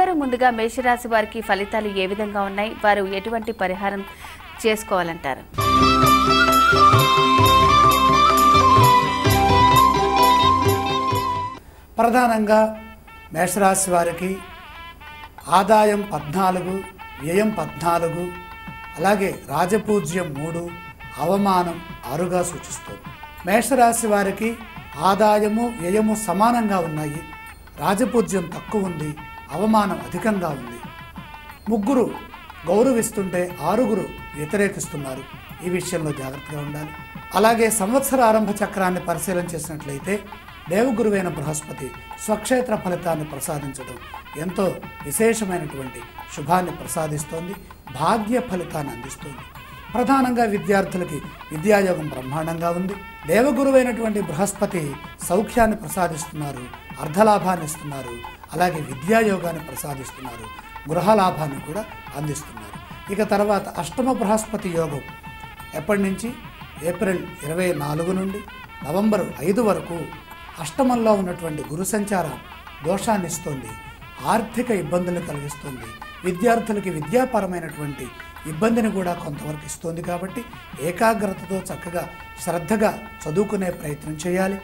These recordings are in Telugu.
గురుగారు, ముందుగా మేషరాశి వారికి ఫలితాలు ఏ విధంగా ఉన్నాయి? వారు ఎటువంటి పరిహారం చేసుకోవాలంటారు? ప్రధానంగా మేషరాశి వారికి ఆదాయం 14, వ్యయం 14, అలాగే రాజపూజ్యం 3, అవమానం 6గా సూచిస్తుంది. మేషరాశి వారికి ఆదాయము వ్యయము సమానంగా ఉన్నాయి, రాజపూజ్యం తక్కువ ఉంది, అవమానం అధికంగా ఉంది. 3 గౌరవిస్తుంటే 6 వ్యతిరేకిస్తున్నారు. ఈ విషయంలో జాగ్రత్తగా ఉండాలి. అలాగే సంవత్సర ఆరంభ చక్రాన్ని పరిశీలన చేసినట్లయితే దేవగురువైన బృహస్పతి స్వక్షేత్ర ఫలితాన్ని ప్రసాదించడం ఎంతో విశేషమైనటువంటి శుభాన్ని ప్రసాదిస్తోంది, భాగ్య ఫలితాన్ని అందిస్తుంది. ప్రధానంగా విద్యార్థులకి విద్యాయోగం బ్రహ్మాండంగా ఉంది. దేవగురువైనటువంటి బృహస్పతి సౌఖ్యాన్ని ప్రసాదిస్తున్నారు, అర్ధలాభాన్ని ఇస్తున్నారు, అలాగే విద్యాయోగాన్ని ప్రసాదిస్తున్నారు, గృహలాభాన్ని కూడా అందిస్తున్నారు. ఇక తర్వాత అష్టమ బృహస్పతి యోగం ఎప్పటి నుంచి? ఏప్రిల్ 24 నుండి నవంబర్ 5 వరకు అష్టమంలో ఉన్నటువంటి గురు సంచారం దోషాన్ని ఇస్తుంది, ఆర్థిక ఇబ్బందులు కలిగిస్తుంది, విద్యార్థులకి విద్యాపరమైనటువంటి ఇబ్బందిని కూడా కొంతవరకు ఇస్తుంది. కాబట్టి ఏకాగ్రతతో చక్కగా శ్రద్ధగా చదువుకునే ప్రయత్నం చేయాలి.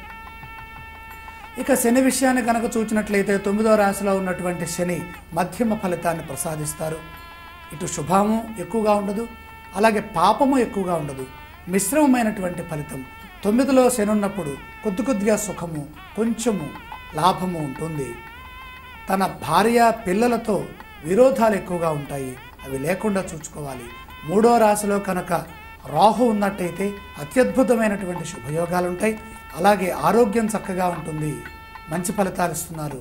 ఇక శని విషయాన్ని కనుక చూసినట్లయితే 9వ రాశిలో ఉన్నటువంటి శని మధ్యమ ఫలితాన్ని ప్రసాదిస్తారు. ఇటు శుభము ఎక్కువగా ఉండదు, అలాగే పాపము ఎక్కువగా ఉండదు, మిశ్రమమైనటువంటి ఫలితం. 9లో శని ఉన్నప్పుడు కొద్దిగా సుఖము, కొంచెము లాభము ఉంటుంది. తన భార్య పిల్లలతో విరోధాలు ఎక్కువగా ఉంటాయి, అవి లేకుండా చూసుకోవాలి. 3వ రాశిలో కనుక రాహు ఉన్నట్టయితే అత్యద్భుతమైనటువంటి శుభయోగాలు ఉంటాయి, అలాగే ఆరోగ్యం చక్కగా ఉంటుంది, మంచి ఫలితాలు ఇస్తున్నారు.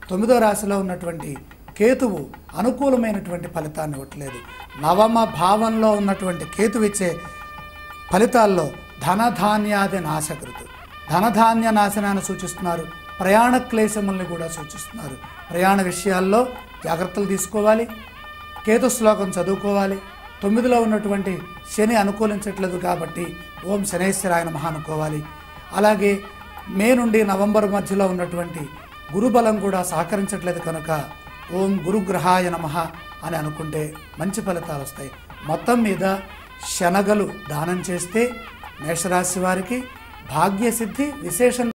9వ రాశిలో ఉన్నటువంటి కేతువు అనుకూలమైనటువంటి ఫలితాన్ని ఇవ్వట్లేదు. నవమ భావంలో ఉన్నటువంటి కేతువు ఇచ్చే ఫలితాల్లో ధనధాన్యాది నాశకృతు, ధనధాన్య నాశనాన్ని సూచిస్తున్నారు, ప్రయాణ క్లేశముల్ని కూడా సూచిస్తున్నారు. ప్రయాణ విషయాల్లో జాగ్రత్తలు తీసుకోవాలి, కేతు శ్లోకం చదువుకోవాలి. 9లో ఉన్నటువంటి శని అనుకూలించట్లేదు కాబట్టి ఓం శనేశ్వరాయ నమః అనుకోవాలి. అలాగే మే నుండి నవంబర్ మధ్యలో ఉన్నటువంటి గురుబలం కూడా సహకరించట్లేదు కనుక ఓం గురుగ్రహాయ నమః అని అనుకుంటే మంచి ఫలితాలు వస్తాయి. మొత్తం మీద శనగలు దానం చేస్తే మేషరాశి వారికి భాగ్యసిద్ధి విశేషం.